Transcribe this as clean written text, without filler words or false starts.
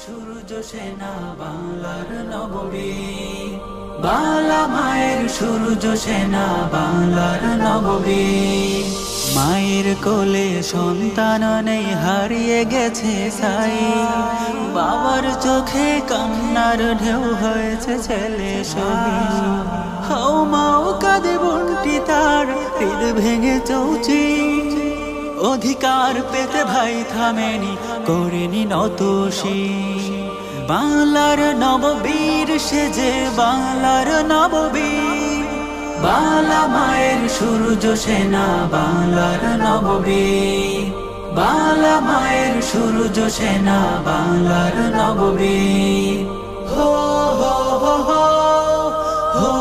সূর্য সেনা বাংলার নববীর, বাংলা মায়ের সূর্য সেনা বাংলার নববীর। মায়ের কোলে সন্তান নেই, হারিয়ে গেছে সাই, বাবার চোখে কান্নার ঢেউ হয়েছে ছেলে শহীদ। হাও মাও কাঁদে বোনটি তার, হৃদ ভেঙে চৌচি, অধিকার পেতে ভাই থামেনি, করেনি নতশি। বাংলার নববীর সেজে বাংলার নববীর, বাংলা মায়ের সূর্য সেনা বাংলার নববীর, বাংলা মায়ের সূর্য সেনা বাংলার নববীর। হো হো হো হো হো